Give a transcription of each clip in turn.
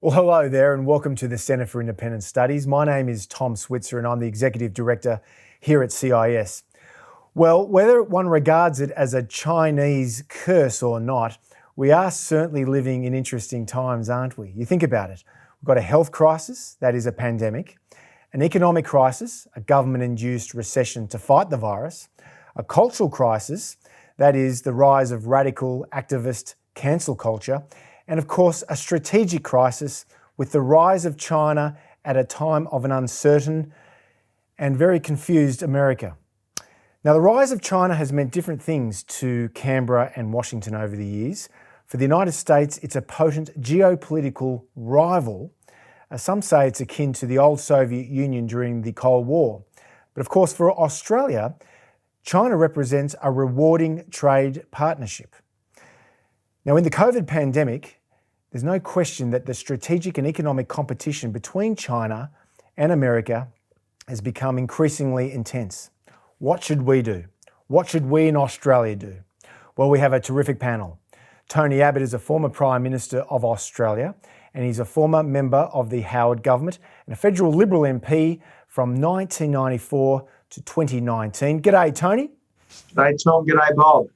Well, hello there and welcome to the Centre for Independent Studies. My name is Tom Switzer and I'm the Executive Director here at CIS. Well, whether one regards it as a Chinese curse or not, we are certainly living in interesting times, aren't we? You think about it. We've got a health crisis, that is a pandemic, an economic crisis, a government-induced recession to fight the virus, a cultural crisis, that is the rise of radical activist cancel culture, and of course, a strategic crisis with the rise of China at a time of an uncertain and very confused America. Now, the rise of China has meant different things to Canberra and Washington over the years. For the United States, it's a potent geopolitical rival. Some say it's akin to the old Soviet Union during the Cold War. But of course, for Australia, China represents a rewarding trade partnership. Now, in the COVID pandemic, there's no question that the strategic and economic competition between China and America has become increasingly intense. What should we do? What should we in Australia do? Well, we have a terrific panel. Tony Abbott is a former Prime Minister of Australia, and he's a former member of the Howard government and a federal Liberal MP from 1994 to 2019. G'day, Tony. G'day, Tom. G'day, Bob.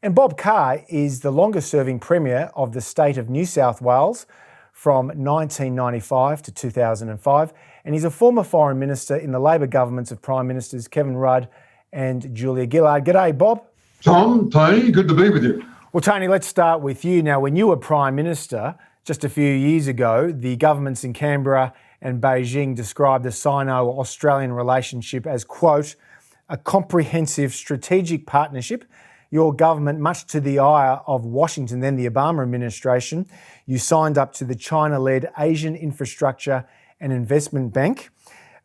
And Bob Carr is the longest-serving Premier of the state of New South Wales from 1995 to 2005, and he's a former Foreign Minister in the Labor governments of Prime Ministers Kevin Rudd and Julia Gillard. G'day, Bob. Tom, Tony, good to be with you. Well, Tony, let's start with you. Now, when you were Prime Minister just a few years ago, the governments in Canberra and Beijing described the Sino-Australian relationship as, quote, a comprehensive strategic partnership. Your government, much to the ire of Washington, then the Obama administration, you signed up to the China-led Asian Infrastructure and Investment Bank.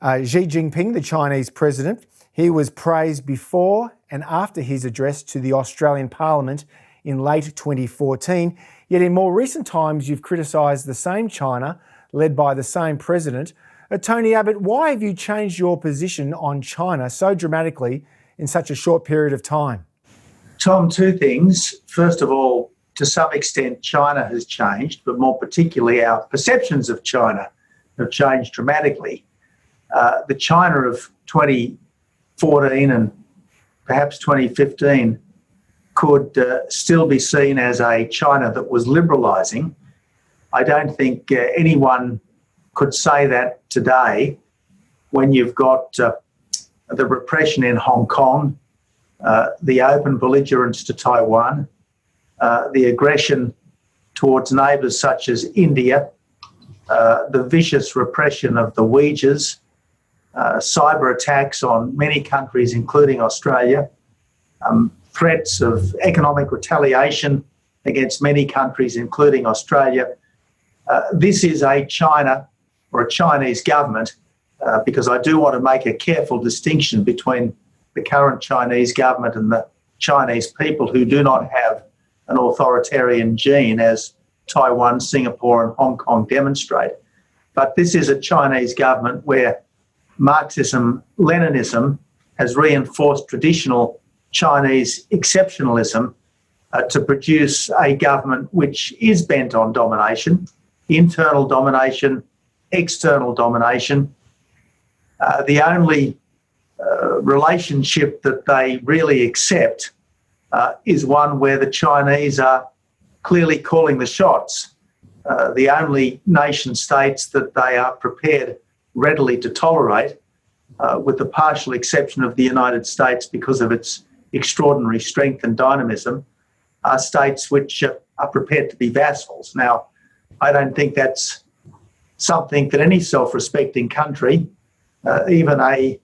Xi Jinping, the Chinese president, he was praised before and after his address to the Australian Parliament in late 2014. Yet in more recent times, you've criticised the same China, led by the same president. Tony Abbott, why have you changed your position on China so dramatically in such a short period of time? Tom, two things. First of all, to some extent, China has changed, but more particularly our perceptions of China have changed dramatically. The China of 2014 and perhaps 2015 could still be seen as a China that was liberalising. I don't think anyone could say that today when you've got the repression in Hong Kong, the open belligerence to Taiwan, the aggression towards neighbours such as India, the vicious repression of the Uyghurs, cyber attacks on many countries, including Australia, threats of economic retaliation against many countries, including Australia. This is a China or a Chinese government, because I do want to make a careful distinction between the current Chinese government and the Chinese people who do not have an authoritarian gene as Taiwan, Singapore and Hong Kong demonstrate. But this is a Chinese government where Marxism, Leninism has reinforced traditional Chinese exceptionalism to produce a government which is bent on domination, internal domination, external domination. The only relationship that they really accept is one where the Chinese are clearly calling the shots. The only nation states that they are prepared readily to tolerate, with the partial exception of the United States because of its extraordinary strength and dynamism, are states which are prepared to be vassals. Now, I don't think that's something that any self-respecting country, even a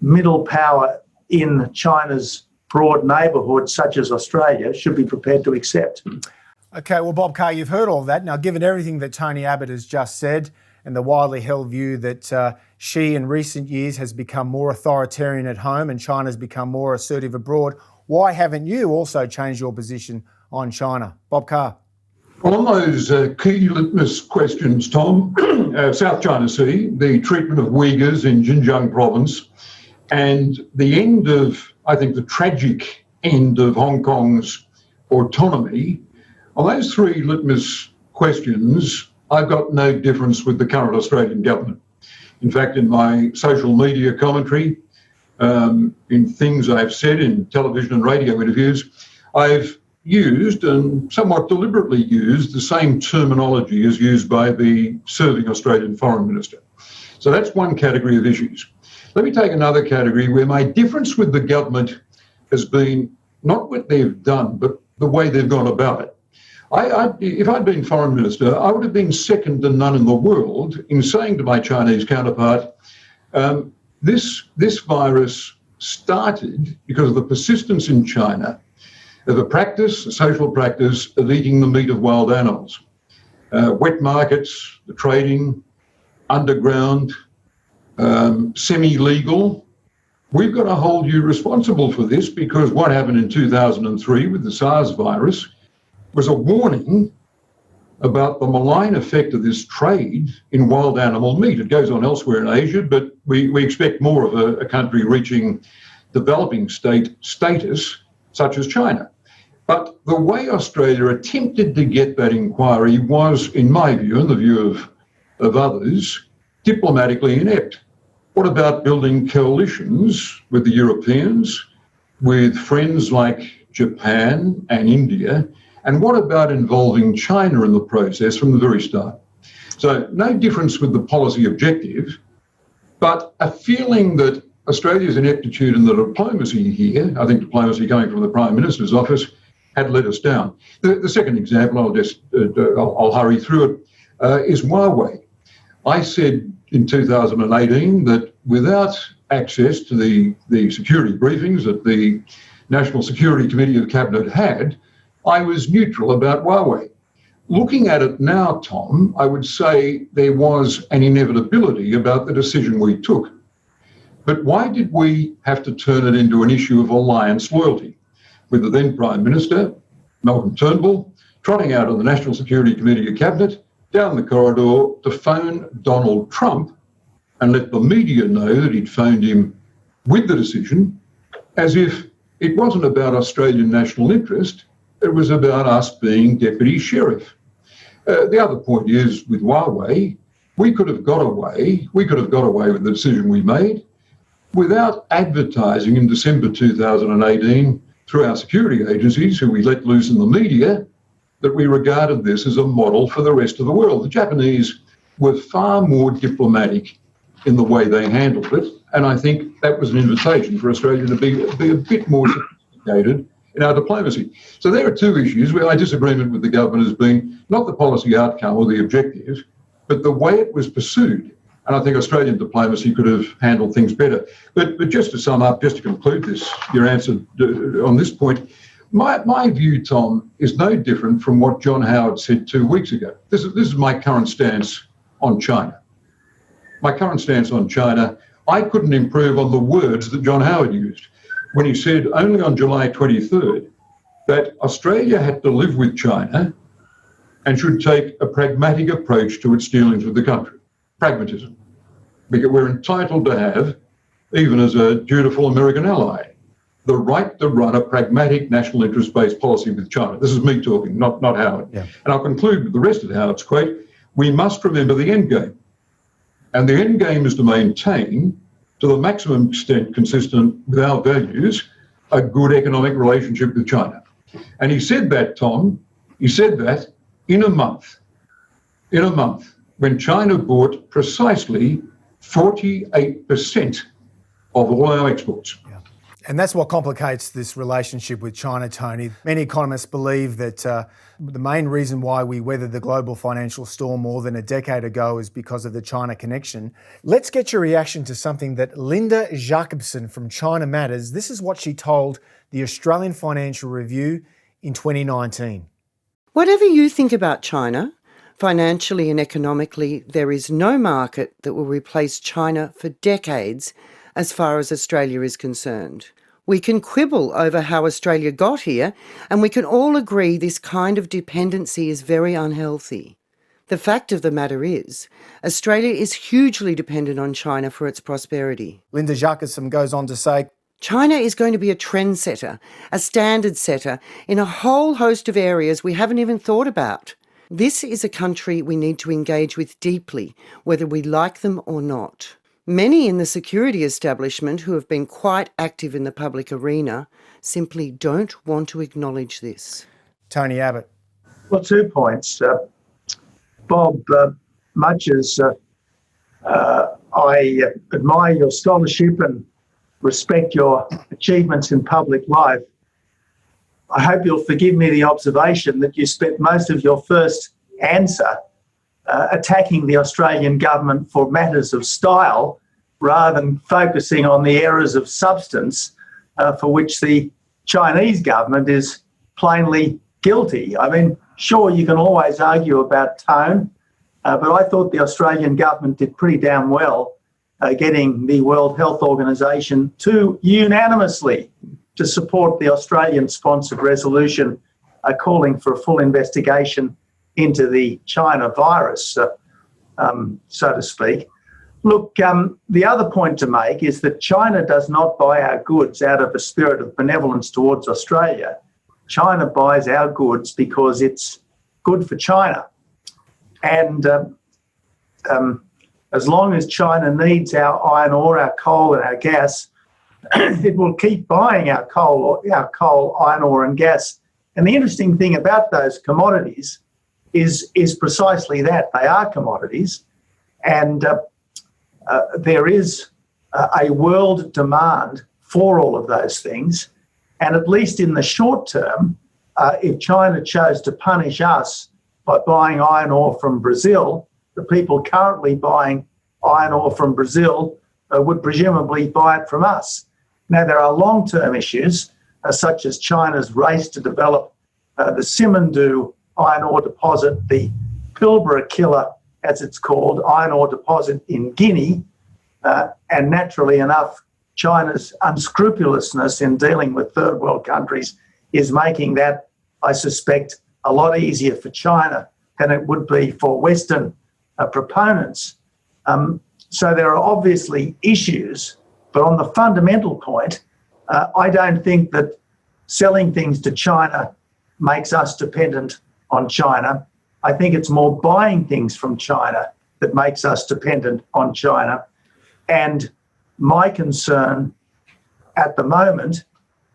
middle power in China's broad neighbourhood, such as Australia, should be prepared to accept. Okay, well, Bob Carr, you've heard all that. Now, given everything that Tony Abbott has just said and the widely held view that Xi in recent years has become more authoritarian at home and China's become more assertive abroad, why haven't you also changed your position on China? Bob Carr. On those key litmus questions, Tom, South China Sea, the treatment of Uyghurs in Xinjiang province, and the end of, I think, the tragic end of Hong Kong's autonomy, on those three litmus questions, I've got no difference with the current Australian government. In fact, in my social media commentary, in things I've said in television and radio interviews, I've used and somewhat deliberately used the same terminology as used by the serving Australian Foreign Minister. So that's one category of issues. Let me take another category where my difference with the government has been not what they've done, but the way they've gone about it. If I'd been Foreign Minister, I would have been second to none in the world in saying to my Chinese counterpart, this virus started because of the persistence in China of a social practice of eating the meat of wild animals. Wet markets, the trading, underground, semi-legal. We've got to hold you responsible for this because what happened in 2003 with the SARS virus was a warning about the malign effect of this trade in wild animal meat. It goes on elsewhere in Asia, but we expect more of a country reaching developing state status, such as China. But the way Australia attempted to get that inquiry was, in my view, and the view of others, diplomatically inept. What about building coalitions with the Europeans, with friends like Japan and India? And what about involving China in the process from the very start? So no difference with the policy objective, but a feeling that Australia's ineptitude in the diplomacy here, I think diplomacy coming from the Prime Minister's office, had let us down. The second example, I'll hurry through it, is Huawei. I said in 2018 that without access to the security briefings that the National Security Committee of Cabinet had, I was neutral about Huawei. Looking at it now, Tom, I would say there was an inevitability about the decision we took. But why did we have to turn it into an issue of alliance loyalty? With the then Prime Minister, Malcolm Turnbull, trotting out of the National Security Committee of Cabinet, down the corridor to phone Donald Trump and let the media know that he'd phoned him with the decision, as if it wasn't about Australian national interest, it was about us being deputy sheriff. The other point is, with Huawei, we could have got away with the decision we made without advertising in December 2018 through our security agencies, who we let loose in the media, that we regarded this as a model for the rest of the world. The Japanese were far more diplomatic in the way they handled it, and I think that was an invitation for Australia to be a bit more sophisticated in our diplomacy. So there are two issues where our disagreement with the government has been not the policy outcome or the objective, but the way it was pursued. And I think Australian diplomacy could have handled things better. But just to sum up, just to conclude this, your answer on this point, my view, Tom, is no different from what John Howard said 2 weeks ago. This is my current stance on China. My current stance on China, I couldn't improve on the words that John Howard used when he said only on July 23rd that Australia had to live with China and should take a pragmatic approach to its dealings with the country. Pragmatism. Because we're entitled to have, even as a dutiful American ally, the right to run a pragmatic national interest-based policy with China. This is me talking, not Howard. Yeah. And I'll conclude with the rest of Howard's quote. We must remember the end game. And the end game is to maintain, to the maximum extent consistent with our values, a good economic relationship with China. And he said that, Tom, he said that in a month, when China bought precisely 48% of all our exports. Yeah. And that's what complicates this relationship with China, Tony. Many economists believe that the main reason why we weathered the global financial storm more than a decade ago is because of the China connection. Let's get your reaction to something that Linda Jacobson from China Matters, this is what she told the Australian Financial Review in 2019. Whatever you think about China, financially and economically, there is no market that will replace China for decades as far as Australia is concerned. We can quibble over how Australia got here, and we can all agree this kind of dependency is very unhealthy. The fact of the matter is, Australia is hugely dependent on China for its prosperity. Linda Jacobson goes on to say, China is going to be a trendsetter, a standard setter in a whole host of areas we haven't even thought about. This is a country we need to engage with deeply, whether we like them or not. Many in the security establishment who have been quite active in the public arena simply don't want to acknowledge this. Tony Abbott. Well, 2 points. Bob, much as I admire your scholarship and respect your achievements in public life, I hope you'll forgive me the observation that you spent most of your first answer attacking the Australian government for matters of style rather than focusing on the errors of substance for which the Chinese government is plainly guilty. I mean, sure, you can always argue about tone, but I thought the Australian government did pretty damn well getting the World Health Organization to unanimously to support the Australian-sponsored resolution calling for a full investigation into the China virus, so to speak. Look, the other point to make is that China does not buy our goods out of a spirit of benevolence towards Australia. China buys our goods because it's good for China. And as long as China needs our iron ore, our coal and our gas, it will keep buying our coal, iron ore and gas. And the interesting thing about those commodities is precisely that. They are commodities. And there is a world demand for all of those things. And at least in the short term, if China chose to punish us by buying iron ore from Brazil, the people currently buying iron ore from Brazil would presumably buy it from us. Now, there are long-term issues, such as China's race to develop the Simandou iron ore deposit, the Pilbara Killer, as it's called, iron ore deposit in Guinea, and naturally enough, China's unscrupulousness in dealing with third world countries is making that, I suspect, a lot easier for China than it would be for Western proponents. So there are obviously issues, but on the fundamental point, I don't think that selling things to China makes us dependent on China. I think it's more buying things from China that makes us dependent on China. And my concern at the moment,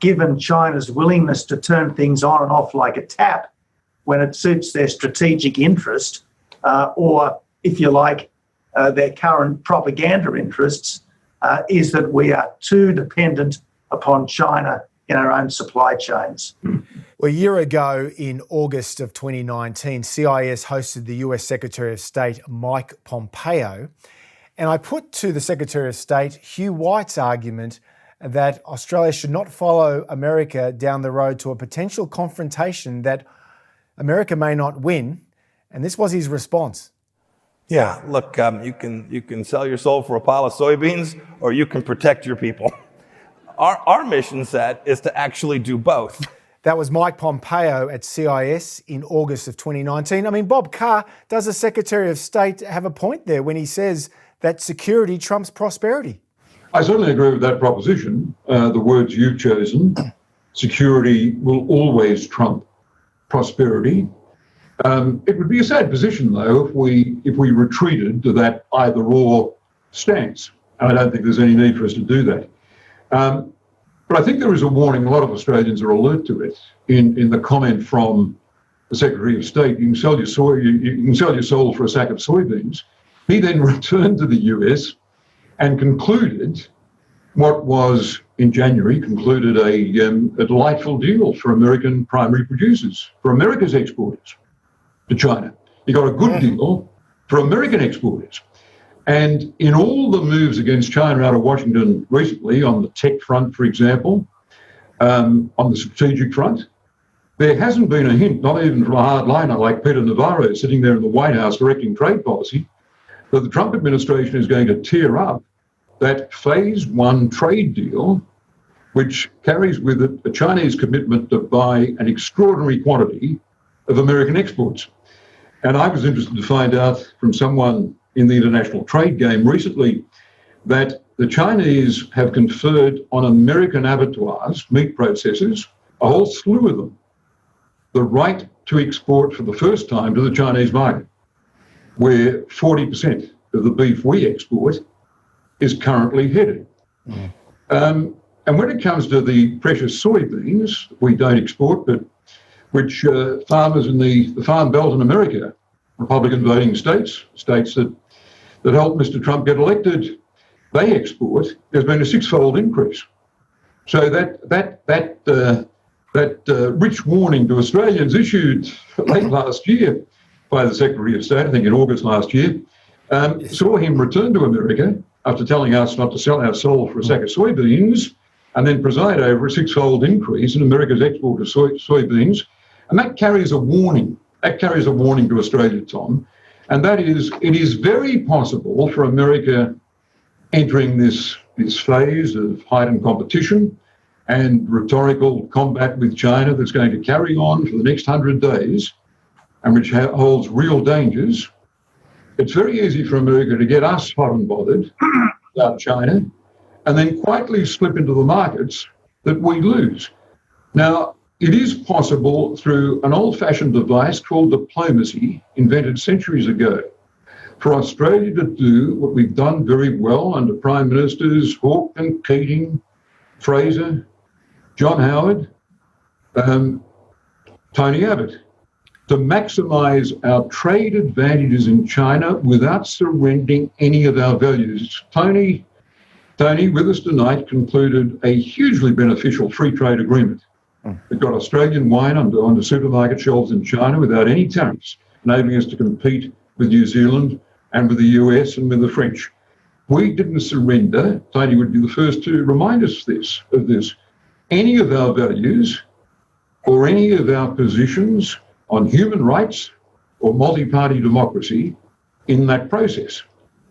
given China's willingness to turn things on and off like a tap when it suits their strategic interest, or, if you like, their current propaganda interests, is that we are too dependent upon China in our own supply chains. Well, a year ago, in August of 2019, CIS hosted the US Secretary of State Mike Pompeo, and I put to the Secretary of State Hugh White's argument that Australia should not follow America down the road to a potential confrontation that America may not win, and this was his response. Yeah, look, you can sell your soul for a pile of soybeans, or you can protect your people. Our mission set is to actually do both. That was Mike Pompeo at CIS in August of 2019. I mean, Bob Carr, does the Secretary of State have a point there when he says that security trumps prosperity? I certainly agree with that proposition. The words you've chosen, security will always trump prosperity. It would be a sad position, though, if we retreated to that either-or stance. And I don't think there's any need for us to do that. But I think there is a warning. A lot of Australians are alert to it in the comment from the Secretary of State. You can sell your soul for a sack of soybeans. He then returned to the US and concluded what was, in January, a delightful deal for American primary producers, for America's exporters to China. He got a good deal for American exporters. And in all the moves against China out of Washington recently, on the tech front, for example, on the strategic front, there hasn't been a hint, not even from a hardliner like Peter Navarro sitting there in the White House directing trade policy, that the Trump administration is going to tear up that phase one trade deal, which carries with it a Chinese commitment to buy an extraordinary quantity of American exports. And I was interested to find out from someone in the international trade game recently that the Chinese have conferred on American abattoirs, meat processors, a whole slew of them, the right to export for the first time to the Chinese market, where 40% of the beef we export is currently headed. And when it comes to the precious soybeans we don't export, but which farmers in the Farm Belt in America, Republican voting states that helped Mr. Trump get elected, they export, there's been a six-fold increase. So that rich warning to Australians issued late last year by the Secretary of State, I think in August last year, saw him return to America after telling us not to sell our soul for a sack of soybeans, and then preside over a six-fold increase in America's export of soybeans. And that carries a warning. That carries a warning to Australia, Tom. And that is, it is very possible for America entering this phase of heightened competition and rhetorical combat with China that's going to carry on for the next 100 days and which holds real dangers. It's very easy for America to get us hot and bothered about China and then quietly slip into the markets that we lose. Now, it is possible through an old-fashioned device called diplomacy, invented centuries ago, for Australia to do what we've done very well under Prime Ministers Hawke and Keating, Fraser, John Howard, Tony Abbott, to maximise our trade advantages in China without surrendering any of our values. Tony, with us tonight, concluded a hugely beneficial free trade agreement. It got Australian wine onto supermarket shelves in China without any tariffs, enabling us to compete with New Zealand and with the US and with the French. We didn't surrender. Tony would be the first to remind us of this. Any of our values or any of our positions on human rights or multi-party democracy in that process.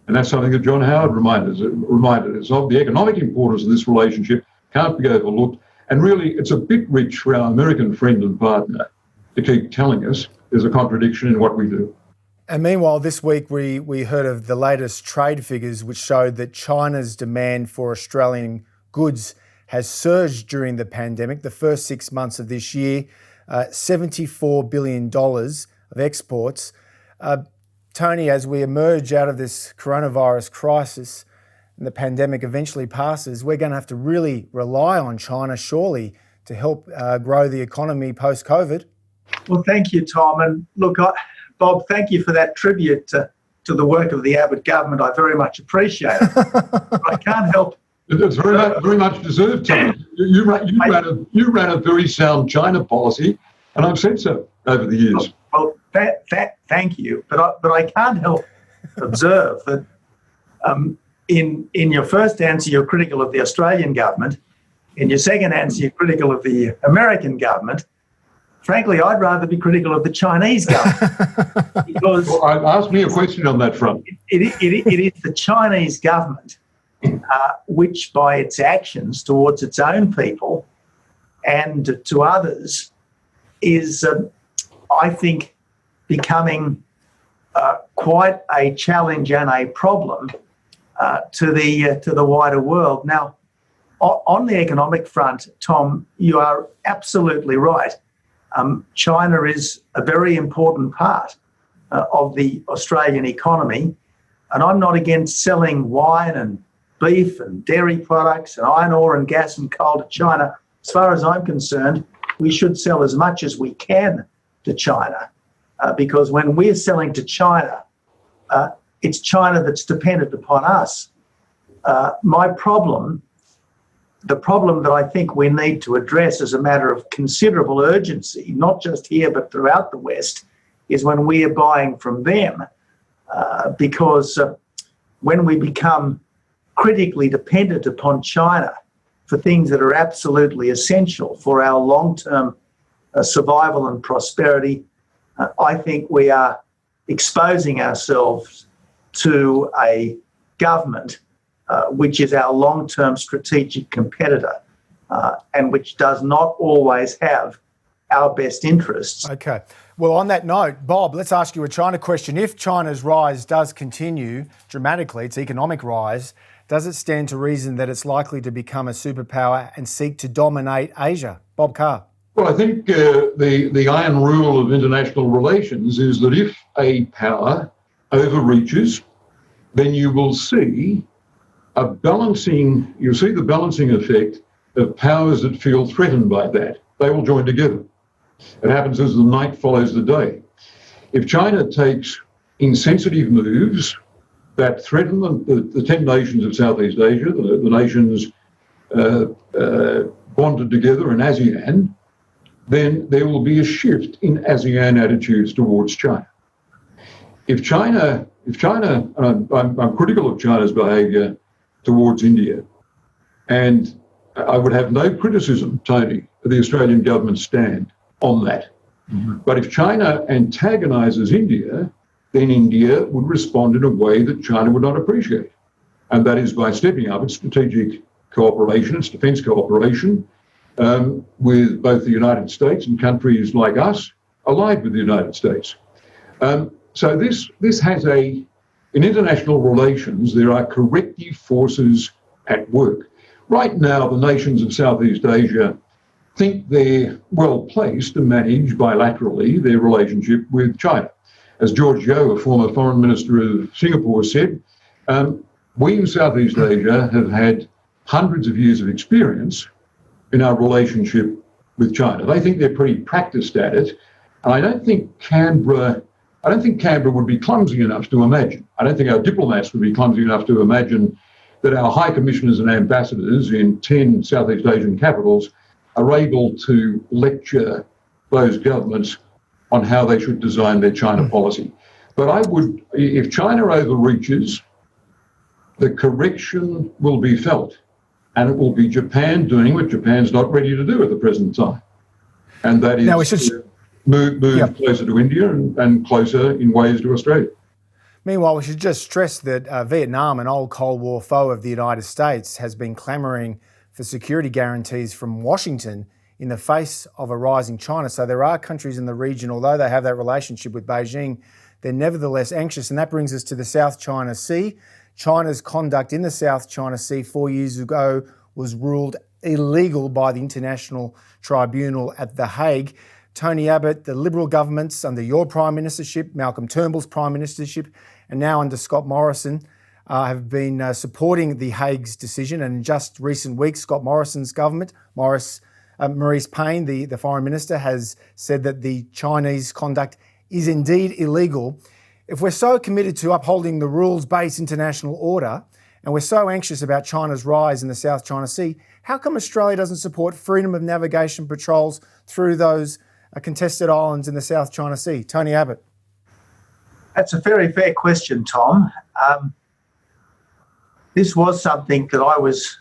And that's something that John Howard reminded us of. The economic importance of this relationship can't be overlooked. And really, it's a bit rich for our American friend and partner to keep telling us there's a contradiction in what we do. And meanwhile, this week we heard of the latest trade figures which showed that China's demand for Australian goods has surged during the pandemic. The first 6 months of this year, $74 billion of exports. Tony, as we emerge out of this coronavirus crisis and the pandemic eventually passes, we're going to have to really rely on China, surely, to help grow the economy post-COVID. Well, thank you, Tom. And look, Bob, thank you for that tribute to the work of the Abbott government. I very much appreciate it. But I can't help. It's very much deserved, Tom. You ran a very sound China policy, and I've said so over the years. Well, thank you. But I can't help observe that in your first answer, you're critical of the Australian government. In your second answer, you're critical of the American government. Frankly, I'd rather be critical of the Chinese government. Because ask me a question on that front. It is the Chinese government which, by its actions towards its own people and to others, is, I think, becoming quite a challenge and a problem to the wider world. Now, on the economic front, Tom, you are absolutely right. China is a very important part of the Australian economy, and I'm not against selling wine and beef and dairy products and iron ore and gas and coal to China. As far as I'm concerned, we should sell as much as we can to China, because when we're selling to China, it's China that's dependent upon us. The problem that I think we need to address as a matter of considerable urgency, not just here but throughout the West, is when we are buying from them, because when we become critically dependent upon China for things that are absolutely essential for our long-term survival and prosperity, I think we are exposing ourselves to a government which is our long-term strategic competitor and which does not always have our best interests. Okay. Well, on that note, Bob, let's ask you a China question. If China's rise does continue dramatically, its economic rise, does it stand to reason that it's likely to become a superpower and seek to dominate Asia? Bob Carr. Well, I think the iron rule of international relations is that if a power overreaches, then you will see the balancing effect of powers that feel threatened by that. They will join together. It happens as the night follows the day. If China takes insensitive moves that threaten the 10 nations of Southeast Asia, the nations bonded together in ASEAN, then there will be a shift in ASEAN attitudes towards China. If China, and I'm critical of China's behaviour towards India, and I would have no criticism, Tony, of the Australian government's stand on that. Mm-hmm. But if China antagonises India, then India would respond in a way that China would not appreciate. And that is by stepping up its strategic cooperation, its defence cooperation, with both the United States and countries like us allied with the United States. So this has in international relations, there are corrective forces at work. Right now, the nations of Southeast Asia think they're well placed to manage bilaterally their relationship with China. As George Yeo, a former foreign minister of Singapore, said, we in Southeast Asia have had hundreds of years of experience in our relationship with China. They think they're pretty practiced at it. And I don't think Canberra would be clumsy enough to imagine. I don't think our diplomats would be clumsy enough to imagine that our high commissioners and ambassadors in 10 Southeast Asian capitals are able to lecture those governments on how they should design their China policy. But if China overreaches, the correction will be felt. And it will be Japan doing what Japan's not ready to do at the present time. And that is move closer to India and closer in ways to Australia. Meanwhile, we should just stress that Vietnam, an old Cold War foe of the United States, has been clamouring for security guarantees from Washington in the face of a rising China. So there are countries in the region, although they have that relationship with Beijing, they're nevertheless anxious. And that brings us to the South China Sea. China's conduct in the South China Sea 4 years ago was ruled illegal by the International Tribunal at The Hague. Tony Abbott, the Liberal governments under your Prime Ministership, Malcolm Turnbull's Prime Ministership, and now under Scott Morrison, have been supporting The Hague's decision. And in just recent weeks, Scott Morrison's government, Maurice Payne, the Foreign Minister, has said that the Chinese conduct is indeed illegal. If we're so committed to upholding the rules-based international order, and we're so anxious about China's rise in the South China Sea, how come Australia doesn't support freedom of navigation patrols through those contested islands in the South China Sea? Tony Abbott. That's a very fair question, Tom. This was something that I was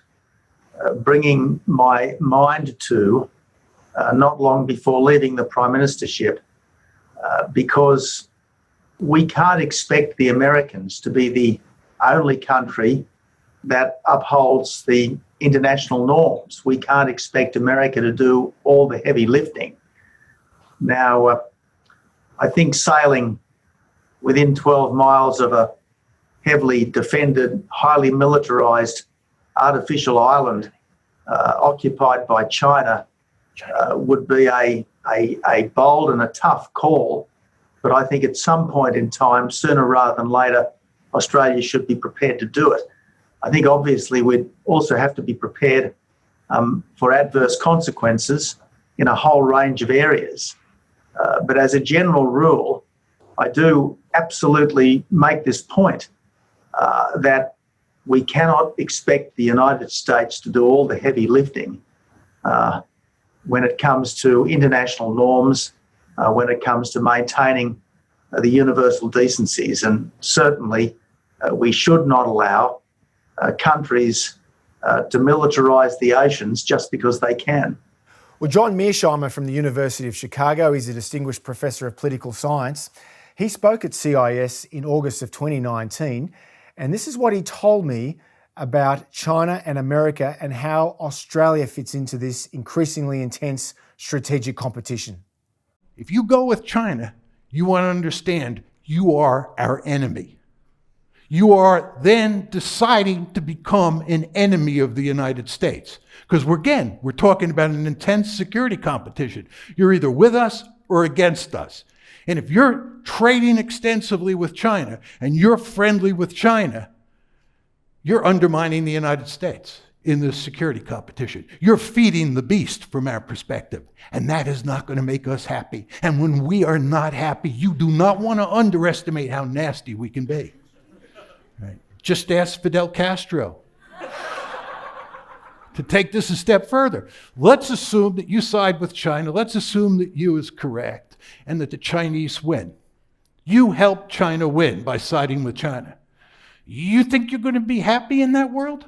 bringing my mind to not long before leaving the Prime Ministership, because we can't expect the Americans to be the only country that upholds the international norms. We can't expect America to do all the heavy lifting. Now, I think sailing within 12 miles of a heavily defended, highly militarised artificial island occupied by China would be a bold and a tough call. But I think at some point in time, sooner rather than later, Australia should be prepared to do it. I think obviously we'd also have to be prepared for adverse consequences in a whole range of areas. But as a general rule, I do absolutely make this point that we cannot expect the United States to do all the heavy lifting when it comes to international norms, when it comes to maintaining the universal decencies. And certainly we should not allow countries to militarise the oceans just because they can. Well, John Mearsheimer from the University of Chicago, he's a distinguished professor of political science. He spoke at CIS in August of 2019, and this is what he told me about China and America and how Australia fits into this increasingly intense strategic competition. If you go with China, you want to understand you are our enemy. you are then deciding to become an enemy of the United States. Because we're talking about an intense security competition. You're either with us or against us. And if you're trading extensively with China and you're friendly with China, you're undermining the United States in this security competition. You're feeding the beast from our perspective. And that is not going to make us happy. And when we are not happy, you do not want to underestimate how nasty we can be. Right? Just ask Fidel Castro. To take this a step further, let's assume that you side with China. Let's assume that you is correct and that the Chinese win. You help China win by siding with China. You think you're going to be happy in that world?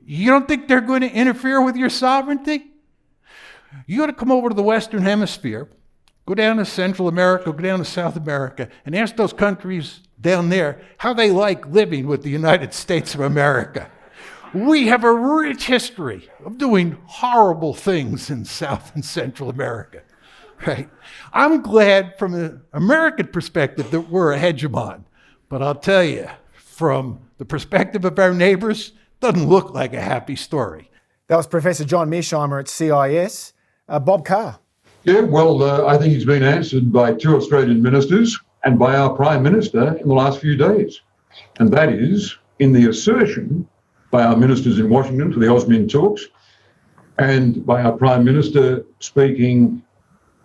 You don't think they're going to interfere with your sovereignty? You got to come over to the Western Hemisphere, go down to Central America, go down to South America, and ask those countries down there how they like living with the United States of America. We have a rich history of doing horrible things in South and Central America, right? I'm glad from an American perspective that we're a hegemon, but I'll tell you, from the perspective of our neighbors, it doesn't look like a happy story. That was Professor John Mearsheimer at CIS. Bob Carr. Yeah, well, I think he's been answered by 2 Australian ministers and by our Prime Minister in the last few days. And that is in the assertion by our ministers in Washington for the AUSMIN talks, and by our Prime Minister speaking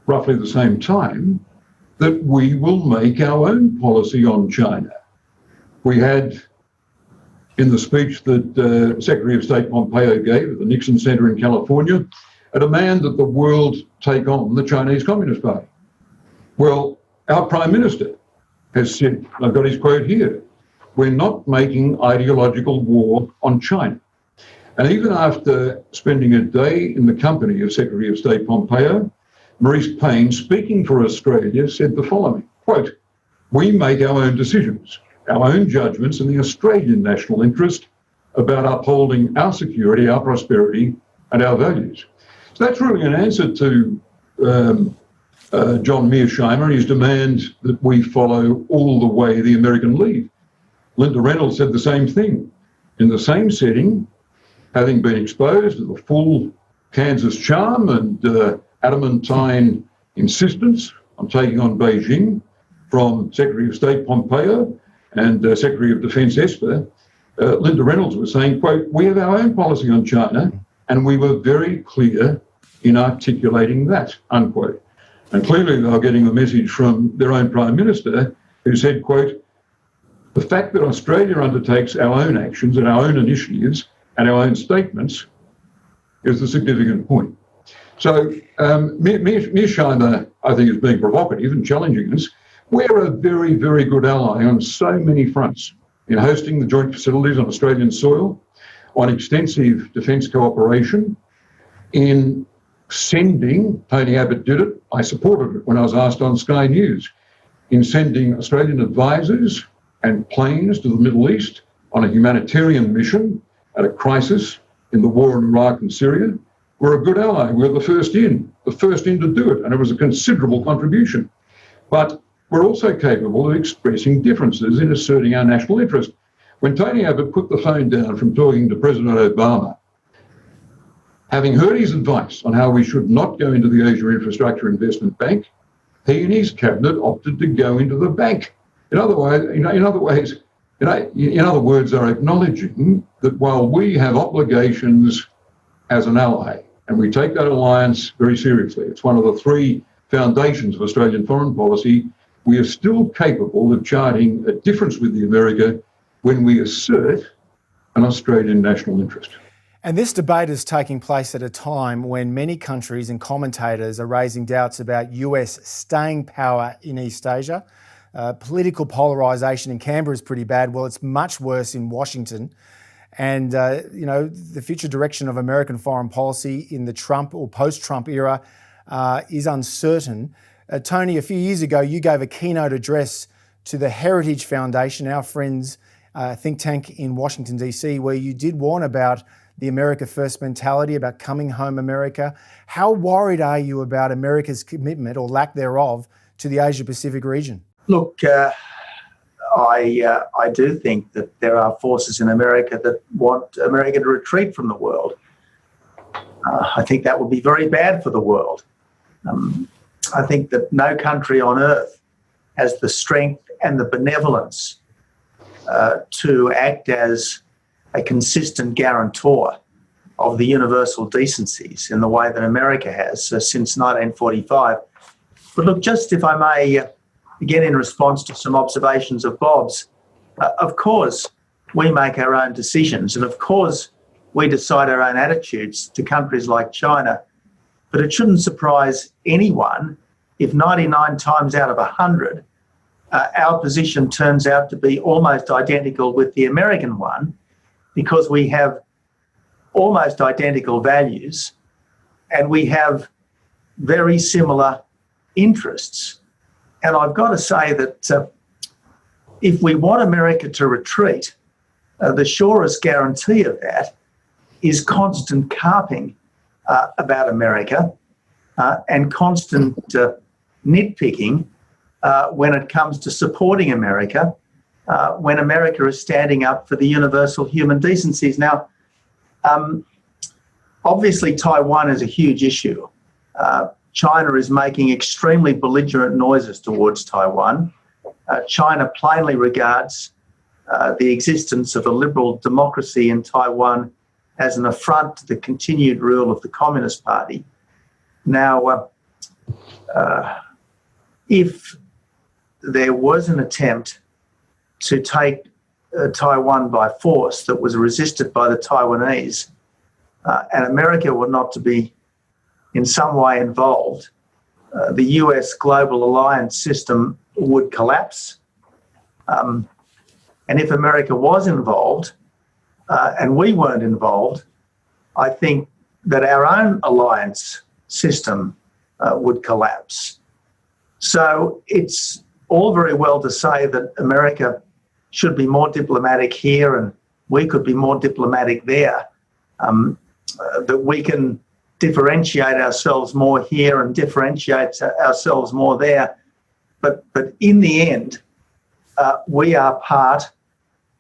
roughly the same time, that we will make our own policy on China. We had, in the speech that Secretary of State Pompeo gave at the Nixon Center in California, a demand that the world take on the Chinese Communist Party. Well, our Prime Minister has said, I've got his quote here, we're not making ideological war on China. And even after spending a day in the company of Secretary of State Pompeo, Maurice Payne, speaking for Australia, said the following, quote, we make our own decisions, our own judgments in the Australian national interest about upholding our security, our prosperity, and our values. So that's really an answer to John Mearsheimer and his demand that we follow all the way the American lead. Linda Reynolds said the same thing. In the same setting, having been exposed to the full Kansas charm and adamantine insistence on taking on Beijing from Secretary of State Pompeo and Secretary of Defense Esper, Linda Reynolds was saying, quote, we have our own policy on China and we were very clear in articulating that, unquote. And clearly they were getting the message from their own Prime Minister who said, quote, the fact that Australia undertakes our own actions and our own initiatives and our own statements is the significant point. So Mearsheimer, I think, is being provocative and challenging us. We're a very, very good ally on so many fronts in hosting the joint facilities on Australian soil, on extensive defence cooperation, in sending, Tony Abbott did it, I supported it when I was asked on Sky News, in sending Australian advisors and planes to the Middle East on a humanitarian mission at a crisis in the war in Iraq and Syria. We're a good ally. We're the first in to do it, and it was a considerable contribution. But we're also capable of expressing differences in asserting our national interest. When Tony Abbott put the phone down from talking to President Obama, having heard his advice on how we should not go into the Asia Infrastructure Investment Bank, he and his cabinet opted to go into the bank. In other words, are acknowledging that while we have obligations as an ally, and we take that alliance very seriously, it's one of the 3 foundations of Australian foreign policy, we are still capable of charting a difference with the America when we assert an Australian national interest. And this debate is taking place at a time when many countries and commentators are raising doubts about US staying power in East Asia. Political polarisation in Canberra is pretty bad. Well, it's much worse in Washington. And, the future direction of American foreign policy in the Trump or post-Trump era is uncertain. Tony, a few years ago, you gave a keynote address to the Heritage Foundation, our friends' think tank in Washington, D.C., where you did warn about the America First mentality, about coming home America. How worried are you about America's commitment or lack thereof to the Asia-Pacific region? Look, I do think that there are forces in America that want America to retreat from the world. I think that would be very bad for the world. I think that no country on earth has the strength and the benevolence to act as a consistent guarantor of the universal decencies in the way that America has since 1945. But look, just if I may, again in response to some observations of Bob's, of course we make our own decisions, and of course we decide our own attitudes to countries like China, but it shouldn't surprise anyone if 99 times out of 100 our position turns out to be almost identical with the American one, because we have almost identical values and we have very similar interests. And I've got to say that if we want America to retreat, the surest guarantee of that is constant carping about America and constant nitpicking when it comes to supporting America, when America is standing up for the universal human decencies. Now, obviously Taiwan is a huge issue. China is making extremely belligerent noises towards Taiwan. China plainly regards the existence of a liberal democracy in Taiwan as an affront to the continued rule of the Communist Party. Now, if there was an attempt to take Taiwan by force that was resisted by the Taiwanese, and America were not to be in some way involved, the US global alliance system would collapse. And if America was involved and we weren't involved, I think that our own alliance system would collapse. So it's all very well to say that America should be more diplomatic here and we could be more diplomatic there, that we can differentiate ourselves more here and differentiate ourselves more there. But in the end, we are part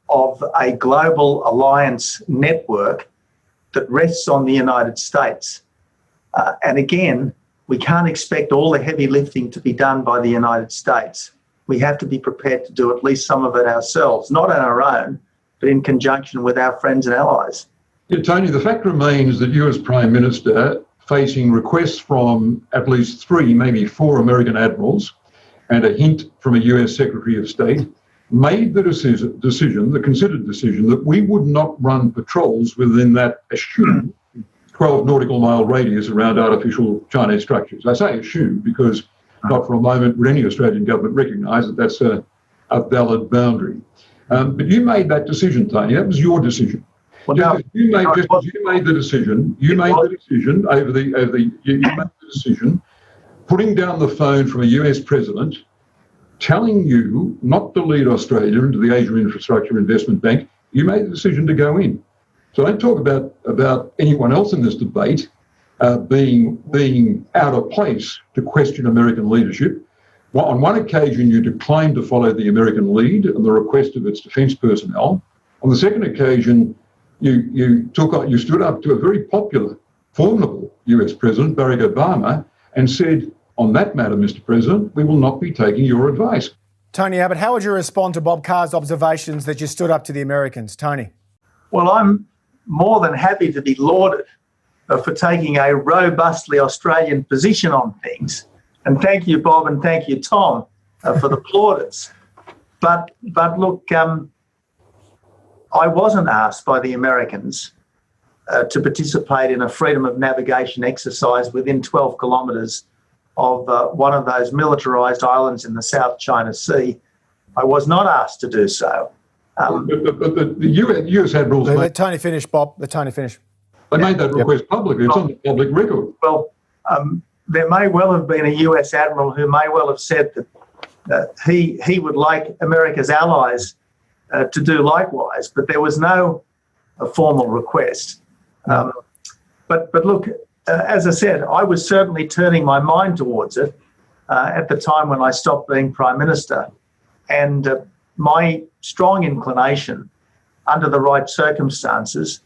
of a global alliance network that rests on the United States. And again, we can't expect all the heavy lifting to be done by the United States. We have to be prepared to do at least some of it ourselves, not on our own, but in conjunction with our friends and allies. Yeah, Tony, the fact remains that you as Prime Minister, facing requests from at least 3, maybe 4 American admirals and a hint from a US Secretary of State, made the decision, the considered decision, that we would not run patrols within that assumed 12 nautical mile radius around artificial Chinese structures. I say assumed because not for a moment would any Australian government recognise that that's a valid boundary. But you made that decision, Tony. That was your decision. Well, no, you made the decision. You made the decision, putting down the phone from a US president, telling you not to lead Australia into the Asian Infrastructure Investment Bank. You made the decision to go in. So don't talk about anyone else in this debate being out of place to question American leadership. Well, on one occasion, you declined to follow the American lead and the request of its defence personnel. On the second occasion, you stood up to a very popular, formidable US President, Barack Obama, and said, on that matter, Mr. President, we will not be taking your advice. Tony Abbott, how would you respond to Bob Carr's observations that you stood up to the Americans? Tony? Well, I'm more than happy to be lauded for taking a robustly Australian position on things. And thank you, Bob, and thank you, Tom, for the plaudits. But look, I wasn't asked by the Americans to participate in a freedom of navigation exercise within 12 kilometres of one of those militarised islands in the South China Sea. I was not asked to do so. But the US admirals... Let Tony finish, Bob. Let Tony finish. They made that request publicly. It's on the public record. Well, there may well have been a US admiral who may well have said that he would like America's allies to do likewise, but there was no formal request. But look, as I said, I was certainly turning my mind towards it at the time when I stopped being Prime Minister. And my strong inclination, under the right circumstances,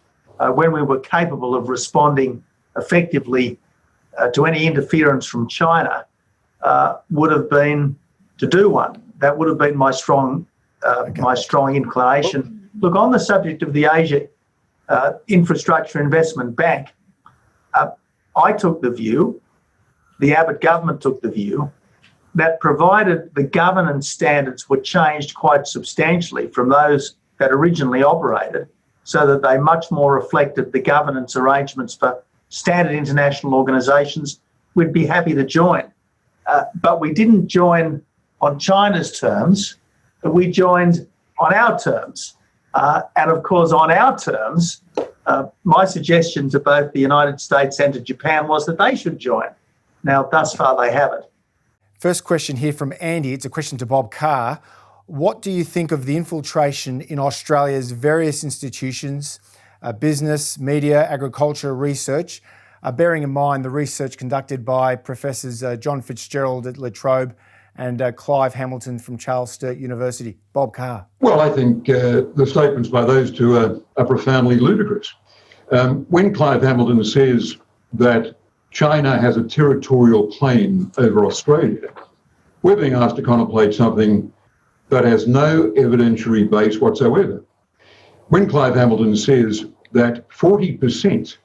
when we were capable of responding effectively to any interference from China, would have been to do one. That would have been my strong inclination. Look, on the subject of the Asia Infrastructure Investment Bank, I took the view, the Abbott government took the view, that provided the governance standards were changed quite substantially from those that originally operated, so that they much more reflected the governance arrangements for standard international organisations, we'd be happy to join. But we didn't join on China's terms, but we joined on our terms. And of course, on our terms, my suggestion to both the United States and to Japan was that they should join. Now, thus far, they haven't. First question here from Andy. It's a question to Bob Carr. What do you think of the infiltration in Australia's various institutions, business, media, agriculture, research, bearing in mind the research conducted by Professors John Fitzgerald at La Trobe and Clive Hamilton from Charles Sturt University? Bob Carr. Well, I think the statements by those two are profoundly ludicrous. When Clive Hamilton says that China has a territorial claim over Australia, we're being asked to contemplate something that has no evidentiary base whatsoever. When Clive Hamilton says that 40%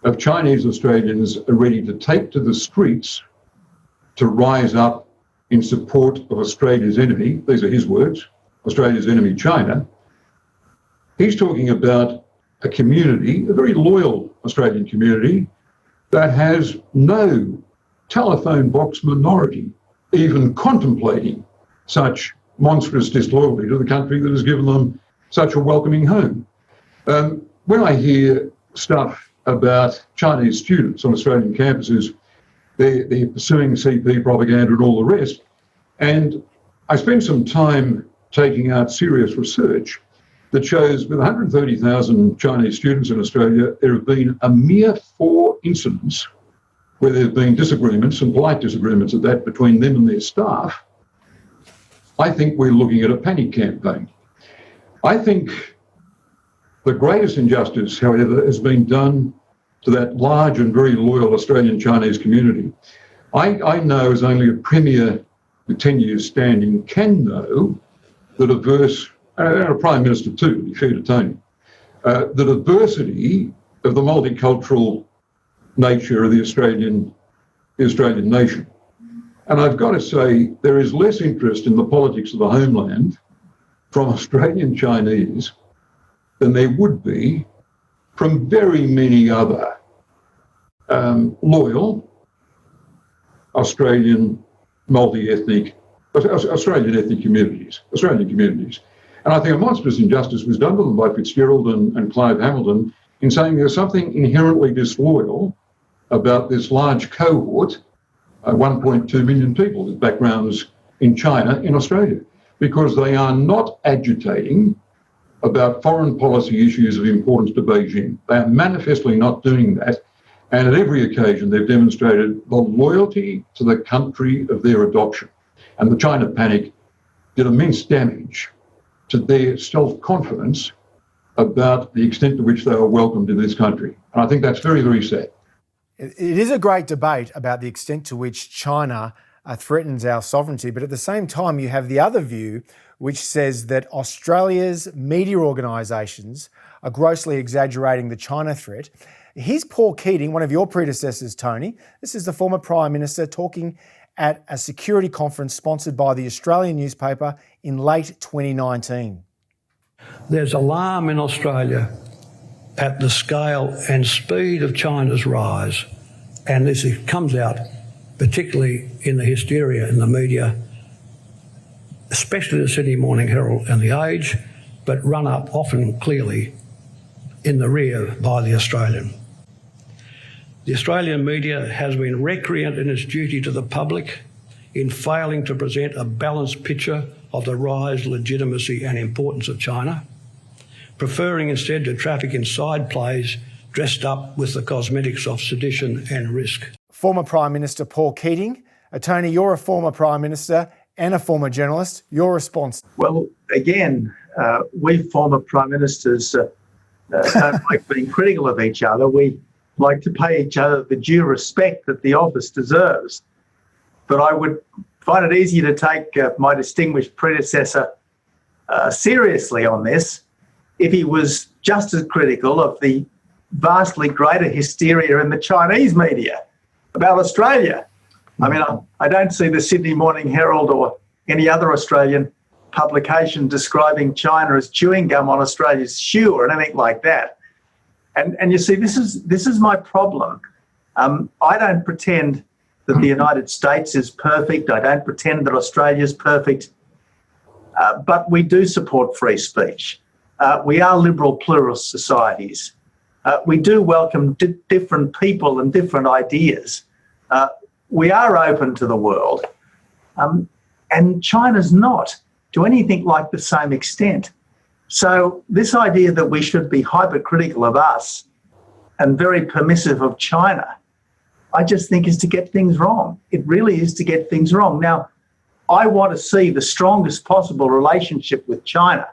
of Chinese Australians are ready to take to the streets to rise up in support of Australia's enemy, these are his words, Australia's enemy, China, he's talking about a community, a very loyal Australian community, that has no telephone box minority even contemplating such monstrous disloyalty to the country that has given them such a welcoming home. When I hear stuff about Chinese students on Australian campuses, they're pursuing CP propaganda and all the rest, and I spent some time taking out serious research that shows with 130,000 Chinese students in Australia, there have been a mere 4 incidents where there have been disagreements, and polite disagreements at that, between them and their staff. I think we're looking at a panic campaign. I think the greatest injustice, however, has been done to that large and very loyal Australian Chinese community. I know as only a premier with 10 years standing can know the diverse, and a Prime Minister too, to be fair to Tony, the diversity of the multicultural nature of the Australian nation. And I've got to say, there is less interest in the politics of the homeland from Australian Chinese than there would be from very many other loyal Australian multi-ethnic, Australian ethnic communities, Australian communities. And I think a monstrous injustice was done to them by Fitzgerald and Clive Hamilton in saying there's something inherently disloyal about this large cohort, 1.2 million people with backgrounds in China, in Australia, because they are not agitating about foreign policy issues of importance to Beijing. They are manifestly not doing that. And at every occasion, they've demonstrated the loyalty to the country of their adoption. And the China panic did immense damage to their self-confidence about the extent to which they are welcomed in this country. And I think that's very, very sad. It is a great debate about the extent to which China threatens our sovereignty, but at the same time, you have the other view, which says that Australia's media organisations are grossly exaggerating the China threat. Here's Paul Keating, one of your predecessors, Tony. This is the former Prime Minister talking at a security conference sponsored by the Australian newspaper in late 2019. There's alarm in Australia at the scale and speed of China's rise, and this comes out particularly in the hysteria in the media, especially the Sydney Morning Herald and the Age, but run up often clearly in the rear by the Australian. The Australian media has been recreant in its duty to the public in failing to present a balanced picture of the rise, legitimacy and importance of China, preferring instead to traffic in side plays dressed up with the cosmetics of sedition and risk. Former Prime Minister Paul Keating. Tony, you're a former Prime Minister and a former journalist. Your response? Well, again, we former Prime Ministers don't like being critical of each other. We like to pay each other the due respect that the office deserves. But I would find it easier to take my distinguished predecessor seriously on this if he was just as critical of the vastly greater hysteria in the Chinese media about Australia. I mean, I don't see the Sydney Morning Herald or any other Australian publication describing China as chewing gum on Australia's shoe or anything like that. And you see, this is my problem. I don't pretend that the United States is perfect. I don't pretend that Australia is perfect. But we do support free speech. We are liberal pluralist societies. We do welcome different people and different ideas. We are open to the world. And China's not to anything like the same extent. So this idea that we should be hypercritical of us and very permissive of China, I just think is to get things wrong. It really is to get things wrong. Now, I want to see the strongest possible relationship with China,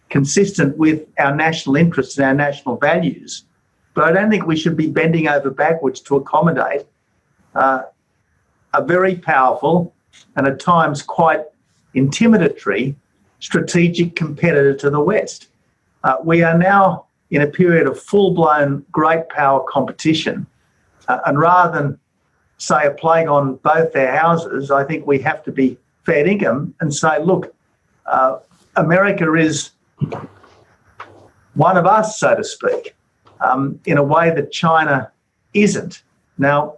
consistent with our national interests and our national values. But I don't think we should be bending over backwards to accommodate a very powerful and at times quite intimidatory strategic competitor to the West. We are now in a period of full-blown great power competition. And rather than say a plague on both their houses, I think we have to be fair dinkum and say, look, America is one of us, so to speak, in a way that China isn't. Now,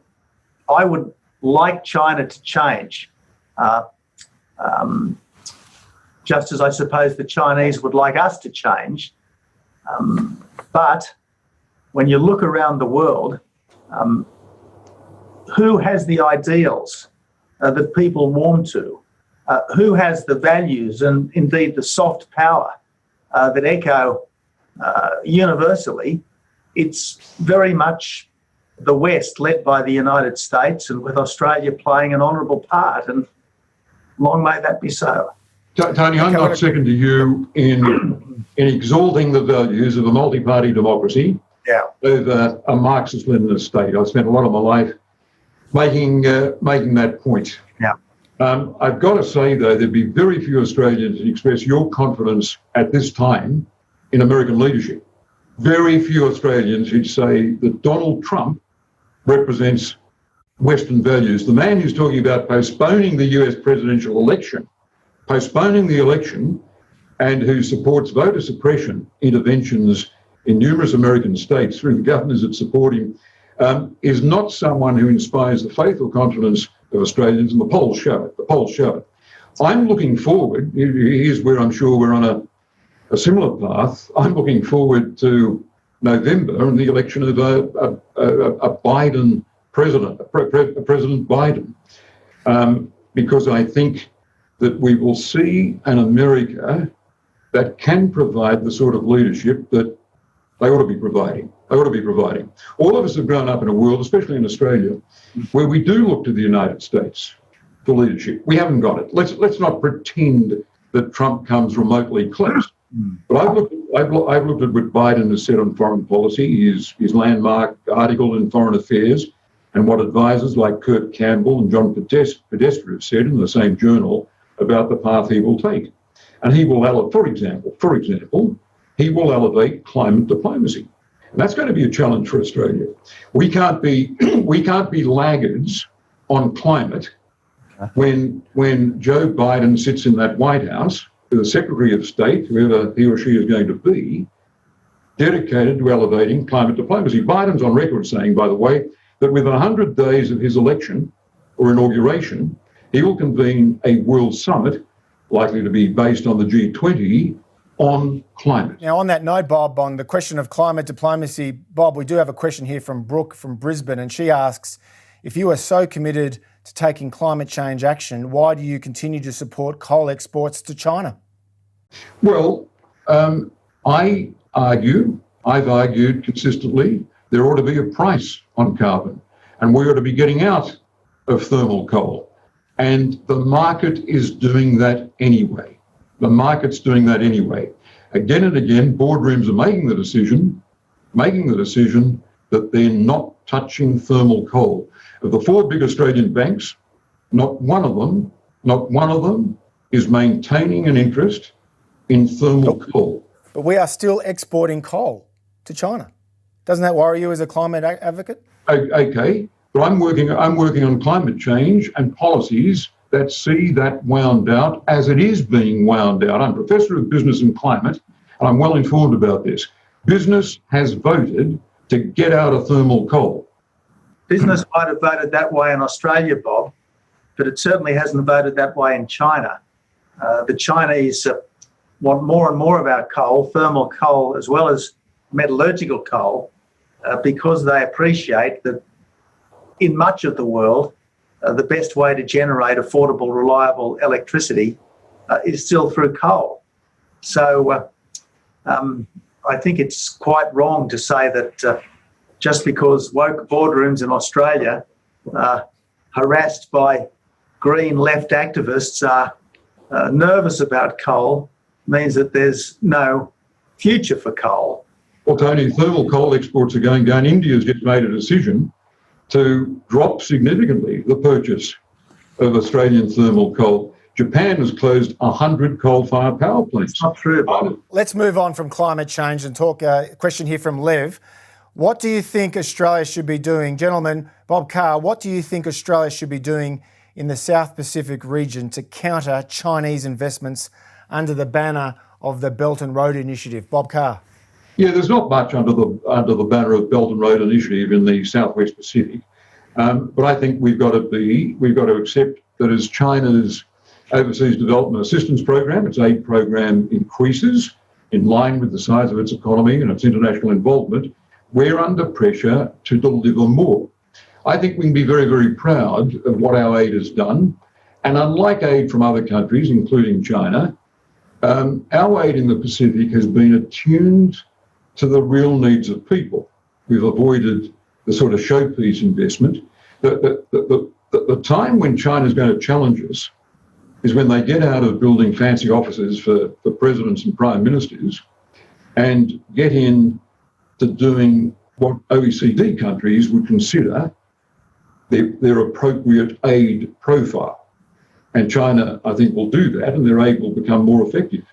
I would like China to change, just as I suppose the Chinese would like us to change. But when you look around the world, who has the ideals that people warm to? Who has the values and indeed the soft power that echo universally? It's very much the West, led by the United States, and with Australia playing an honourable part, and long may that be so. Tony, I'm not second to you in exalting the values of a multi-party democracy over a Marxist-Leninist state. I've spent a lot of my life making that point. Yeah. I've got to say, though, there'd be very few Australians who express your confidence at this time in American leadership. Very few Australians who'd say that Donald Trump represents Western values. The man who's talking about postponing the US presidential election, and who supports voter suppression interventions in numerous American states through the governors that support him, is not someone who inspires the faith or confidence of Australians, and the polls show it. I'm looking forward, here's where I'm sure we're on a similar path. I'm looking forward to November and the election of a Biden president, President Biden, because I think that we will see an America that can provide the sort of leadership that they ought to be providing. All of us have grown up in a world, especially in Australia, where we do look to the United States for leadership. We haven't got it. Let's not pretend that Trump comes remotely close. But I've looked at what Biden has said on foreign policy, his landmark article in Foreign Affairs, and what advisors like Kurt Campbell and John Podesta have said in the same journal about the path he will take. And he will elevate, for example, he will elevate climate diplomacy. And that's going to be a challenge for Australia. We can't be laggards on climate when Joe Biden sits in that White House with a Secretary of State, whoever he or she is going to be, dedicated to elevating climate diplomacy. Biden's on record saying, by the way, that within 100 days of his election or inauguration, he will convene a world summit likely to be based on the G20 on climate. Now, on that note, Bob, on the question of climate diplomacy, Bob, we do have a question here from Brooke from Brisbane, and she asks, if you are so committed to taking climate change action, why do you continue to support coal exports to China? Well, I've argued consistently there ought to be a price on carbon, and we ought to be getting out of thermal coal. And the market is doing that anyway. The market's doing that anyway. Again and again, boardrooms are making the decision that they're not touching thermal coal. Of the 4 big Australian banks, not one of them is maintaining an interest in thermal coal. But we are still exporting coal to China. Doesn't that worry you as a climate advocate? Okay, but I'm working on climate change and policies that see that wound out as it is being wound out. I'm Professor of Business and Climate, and I'm well informed about this. Business has voted to get out of thermal coal. Business might have voted that way in Australia, Bob, but it certainly hasn't voted that way in China. The Chinese want more and more of our coal, thermal coal as well as metallurgical coal, because they appreciate that in much of the world, the best way to generate affordable, reliable electricity is still through coal. So I think it's quite wrong to say that just because woke boardrooms in Australia are harassed by green left activists are nervous about coal means that there's no future for coal. Well, Tony, thermal coal exports are going down. India's just made a decision to drop significantly the purchase of Australian thermal coal. Japan has closed 100 coal-fired power plants. It's not true, Bob. Let's move on from climate change and talk a question here from Lev. What do you think Australia should be doing? Gentlemen, Bob Carr, what do you think Australia should be doing in the South Pacific region to counter Chinese investments under the banner of the Belt and Road Initiative? Bob Carr. Yeah, there's not much under the banner of Belt and Road Initiative in the Southwest Pacific, but I think we've got to accept that as China's overseas development assistance program, its aid program increases in line with the size of its economy and its international involvement, we're under pressure to deliver more. I think we can be very, very proud of what our aid has done, and unlike aid from other countries, including China, our aid in the Pacific has been attuned to the real needs of people. We've avoided the sort of showpiece investment. The time when China's going to challenge us is when they get out of building fancy offices for presidents and prime ministers and get in to doing what OECD countries would consider their appropriate aid profile. And China, I think, will do that, and their aid will become more effective.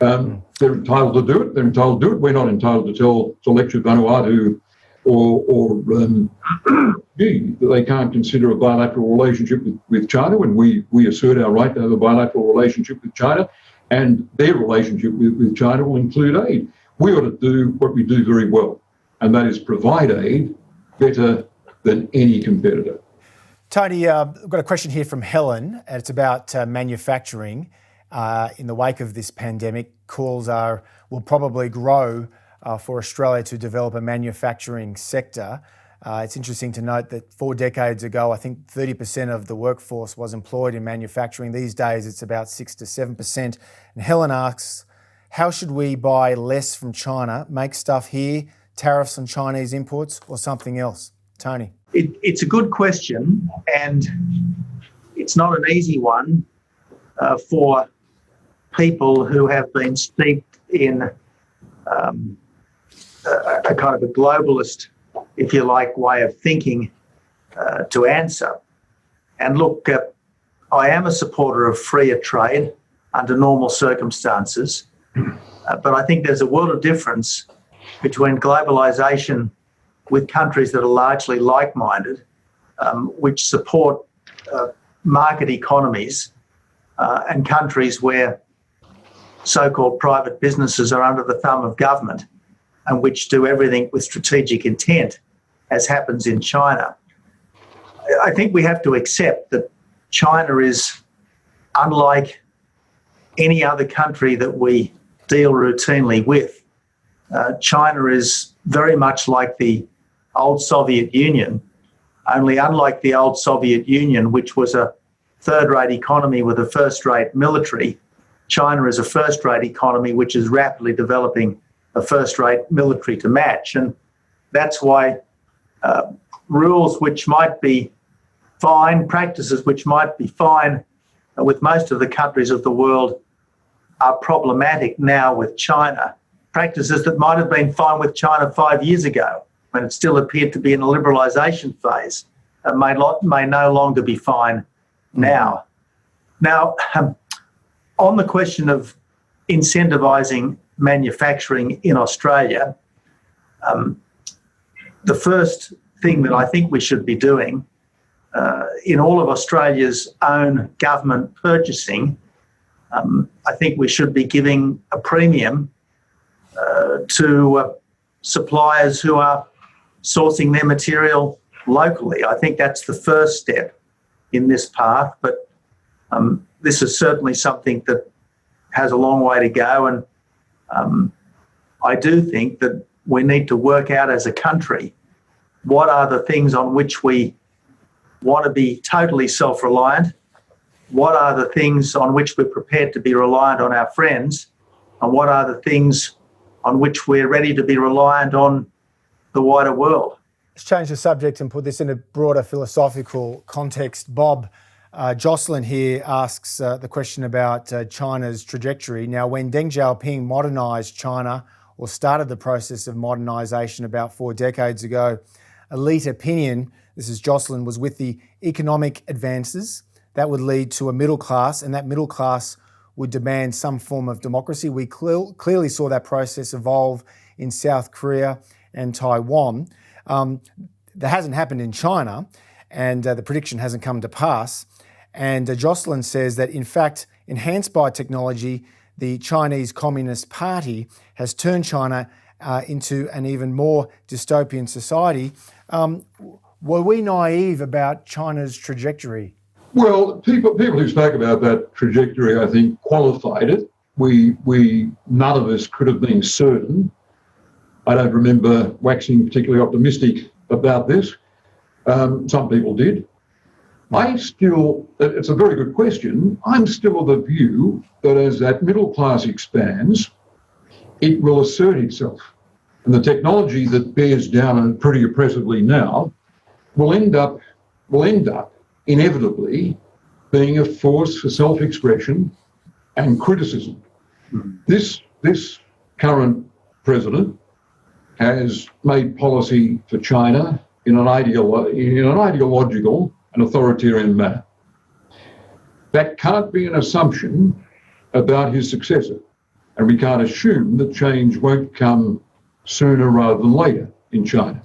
They're entitled to do it. They're entitled to do it. We're not entitled to lecture Vanuatu or that they can't consider a bilateral relationship with China when we assert our right to have a bilateral relationship with China, and their relationship with China will include aid. We ought to do what we do very well, and that is provide aid better than any competitor. Tony, I've got a question here from Helen, and it's about manufacturing. In the wake of this pandemic, calls will probably grow for Australia to develop a manufacturing sector. It's interesting to note that 4 decades ago, I think 30% of the workforce was employed in manufacturing. These days, it's about 6 to 7%. And Helen asks, how should we buy less from China, make stuff here, tariffs on Chinese imports, or something else? Tony. It's a good question, and it's not an easy one for people who have been steeped in a kind of a globalist, if you like, way of thinking to answer. And look, I am a supporter of freer trade under normal circumstances, but I think there's a world of difference between globalisation with countries that are largely like-minded, which support market economies, and countries where so-called private businesses are under the thumb of government and which do everything with strategic intent, as happens in China. I think we have to accept that China is unlike any other country that we deal routinely with. China is very much like the old Soviet Union, only unlike the old Soviet Union, which was a third-rate economy with a first-rate military, China is a first-rate economy which is rapidly developing a first-rate military to match. And that's why rules which might be fine, practices which might be fine with most of the countries of the world are problematic now with China. Practices that might have been fine with China 5 years ago, when it still appeared to be in a liberalisation phase, may no longer be fine now. Now, on the question of incentivising manufacturing in Australia, the first thing that I think we should be doing in all of Australia's own government purchasing, I think we should be giving a premium to suppliers who are sourcing their material locally. I think that's the first step in this path, but this is certainly something that has a long way to go, and I do think that we need to work out as a country what are the things on which we want to be totally self-reliant, what are the things on which we're prepared to be reliant on our friends, and what are the things on which we're ready to be reliant on the wider world. Let's change the subject and put this in a broader philosophical context. Bob, Jocelyn here asks the question about China's trajectory. Now, when Deng Xiaoping modernised China, or started the process of modernisation about 4 decades ago, elite opinion, this is Jocelyn, was with the economic advances that would lead to a middle class, and that middle class would demand some form of democracy. We clearly saw that process evolve in South Korea and Taiwan. That hasn't happened in China, and the prediction hasn't come to pass. And Jocelyn says that, in fact, enhanced by technology, the Chinese Communist Party has turned China into an even more dystopian society. Were we naive about China's trajectory? Well, people who spoke about that trajectory, I think, qualified it. None of us could have been certain. I don't remember waxing particularly optimistic about this. Some people did. It's a very good question. I'm still of the view that as that middle class expands, it will assert itself. And the technology that bears down on it pretty oppressively now will end up inevitably being a force for self-expression and criticism. This current president has made policy for China in an ideological and authoritarian manner. That can't be an assumption about his successor, and we can't assume that change won't come sooner rather than later in China.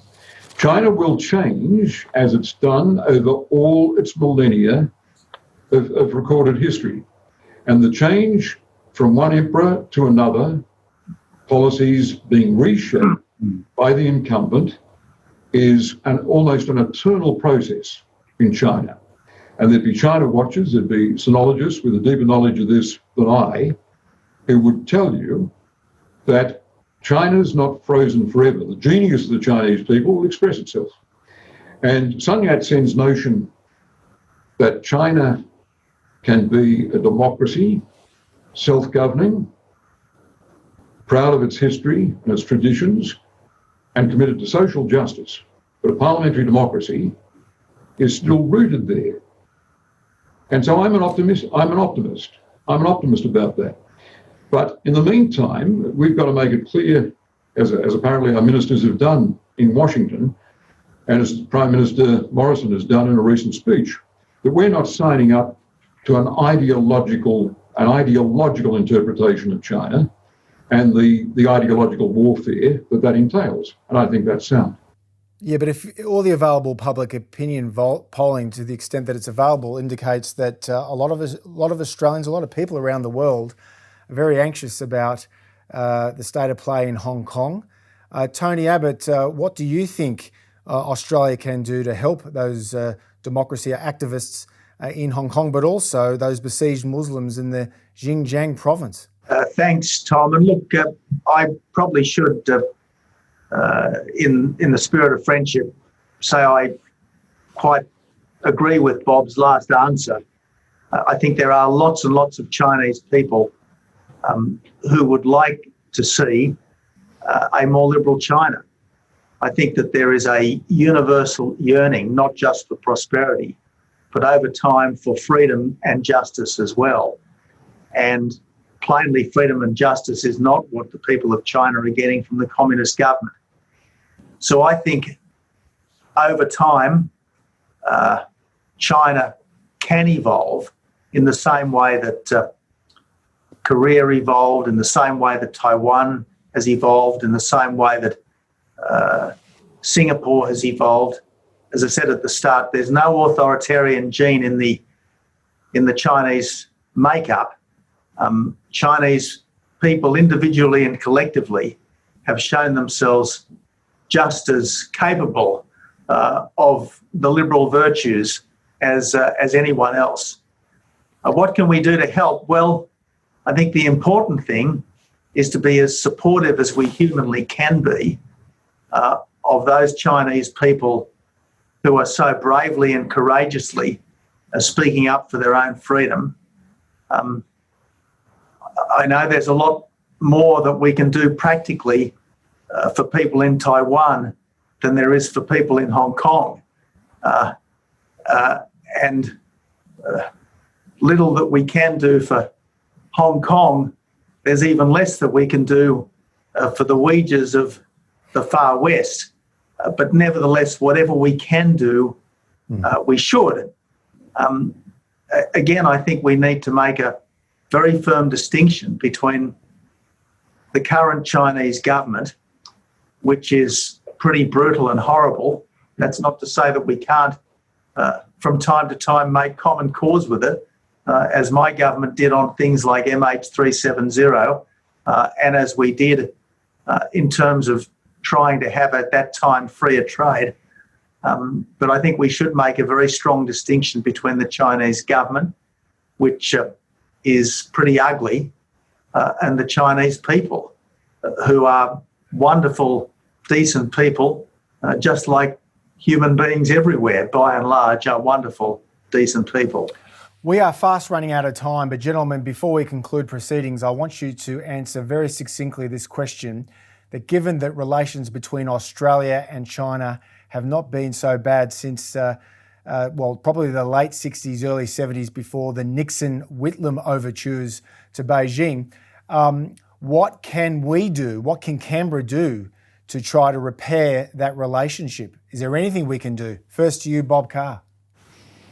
China will change as it's done over all its millennia of recorded history. And the change from one emperor to another, policies being reshaped by the incumbent, is almost an eternal process in China. And there'd be China watchers, there'd be sinologists with a deeper knowledge of this than I, who would tell you that China's not frozen forever. The genius of the Chinese people will express itself. And Sun Yat-sen's notion that China can be a democracy, self-governing, proud of its history and its traditions, and committed to social justice, but a parliamentary democracy, is still rooted there. And so I'm an optimist about that. But in the meantime, we've got to make it clear, as apparently our ministers have done in Washington, and as Prime Minister Morrison has done in a recent speech, that we're not signing up to an ideological interpretation of China and the ideological warfare that entails. And I think that's sound. Yeah, but if all the available public opinion polling, to the extent that it's available, indicates that a lot of Australians, a lot of people around the world, are very anxious about the state of play in Hong Kong. Tony Abbott, what do you think Australia can do to help those democracy activists in Hong Kong, but also those besieged Muslims in the Xinjiang province? Thanks, Tom. And look, I probably should, in the spirit of friendship, say I quite agree with Bob's last answer. I think there are lots and lots of Chinese people who would like to see a more liberal China. I think that there is a universal yearning, not just for prosperity, but over time for freedom and justice as well. And plainly, freedom and justice is not what the people of China are getting from the communist government. So I think over time, China can evolve in the same way that Korea evolved, in the same way that Taiwan has evolved, in the same way that Singapore has evolved. As I said at the start, there's no authoritarian gene in the Chinese makeup. Chinese people individually and collectively have shown themselves just as capable of the liberal virtues as anyone else. What can we do to help? Well, I think the important thing is to be as supportive as we humanly can be of those Chinese people who are so bravely and courageously speaking up for their own freedom. I know there's a lot more that we can do practically for people in Taiwan than there is for people in Hong Kong. And little that we can do for Hong Kong, there's even less that we can do for the Uyghurs of the far west. But nevertheless, whatever we can do, we should. Again, I think we need to make a very firm distinction between the current Chinese government, which is pretty brutal and horrible. That's not to say that we can't, from time to time, make common cause with it, as my government did on things like MH370, and as we did in terms of trying to have at that time freer trade. But I think we should make a very strong distinction between the Chinese government, which is pretty ugly, and the Chinese people, who are wonderful, decent people, just like human beings everywhere, by and large, are wonderful, decent people. We are fast running out of time, but gentlemen, before we conclude proceedings, I want you to answer very succinctly this question, that given that relations between Australia and China have not been so bad since, probably the late 60s, early 70s, before the Nixon-Whitlam overtures to Beijing, what can we do, what can Canberra do to try to repair that relationship? Is there anything we can do? First to you, Bob Carr.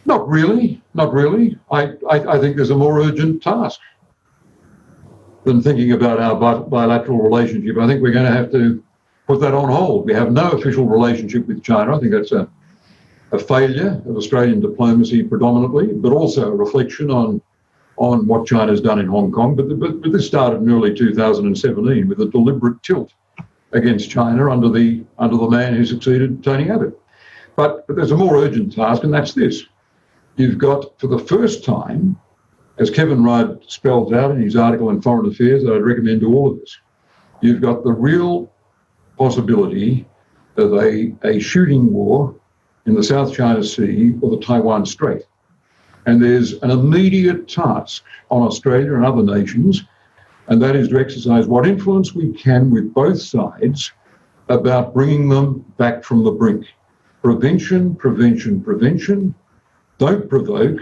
Not really. I think there's a more urgent task than thinking about our bilateral relationship. I think we're going to have to put that on hold. We have no official relationship with China. I think that's a failure of Australian diplomacy predominantly, but also a reflection on what China's done in Hong Kong. But this started in early 2017 with a deliberate tilt against China under the man who succeeded Tony Abbott. But there's a more urgent task, and that's this. You've got, for the first time, as Kevin Rudd spells out in his article in Foreign Affairs that I'd recommend to all of us, you've got the real possibility of a shooting war in the South China Sea or the Taiwan Strait. And there's an immediate task on Australia and other nations, and that is to exercise what influence we can with both sides about bringing them back from the brink. Prevention, prevention, prevention. Don't provoke.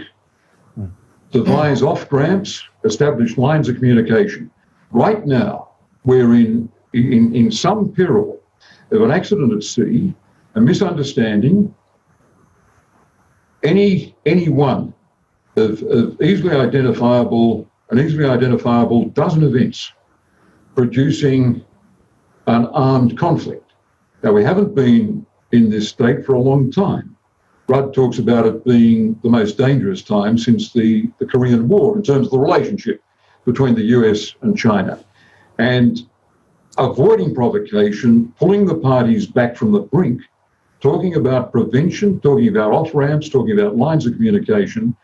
Devise off-ramps, establish lines of communication. Right now, we're in some peril of an accident at sea, a misunderstanding, any one of easily identifiable dozen events producing an armed conflict. Now, we haven't been in this state for a long time. Rudd talks about it being the most dangerous time since the Korean War in terms of the relationship between the US and China. And avoiding provocation, pulling the parties back from the brink, talking about prevention, talking about off-ramps, talking about lines of communication,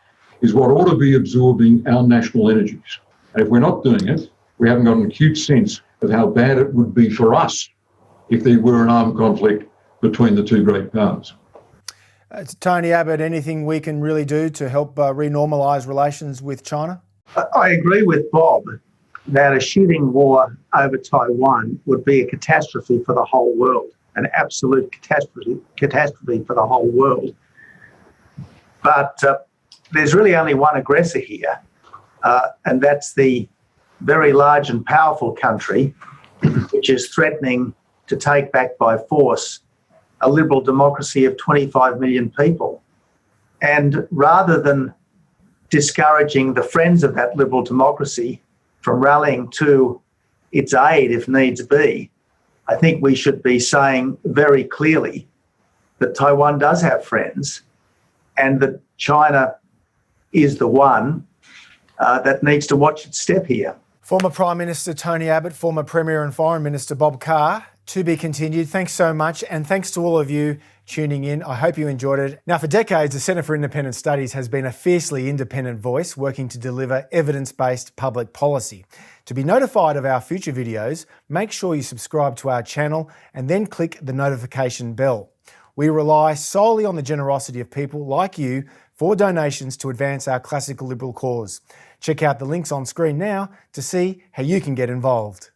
is what ought to be absorbing our national energies. And if we're not doing it, we haven't got an acute sense of how bad it would be for us if there were an armed conflict between the two great powers. Tony Abbott, anything we can really do to help renormalise relations with China? I agree with Bob that a shooting war over Taiwan would be a catastrophe for the whole world, an absolute catastrophe for the whole world. But there's really only one aggressor here, and that's the very large and powerful country which is threatening to take back by force a liberal democracy of 25 million people. And rather than discouraging the friends of that liberal democracy from rallying to its aid if needs be, I think we should be saying very clearly that Taiwan does have friends and that China is the one that needs to watch its step here. Former Prime Minister Tony Abbott, former Premier and Foreign Minister Bob Carr, to be continued. Thanks so much, and thanks to all of you tuning in. I hope you enjoyed it. Now, for decades, the Centre for Independent Studies has been a fiercely independent voice working to deliver evidence-based public policy. To be notified of our future videos, make sure you subscribe to our channel and then click the notification bell. We rely solely on the generosity of people like you for donations to advance our classical liberal cause. Check out the links on screen now to see how you can get involved.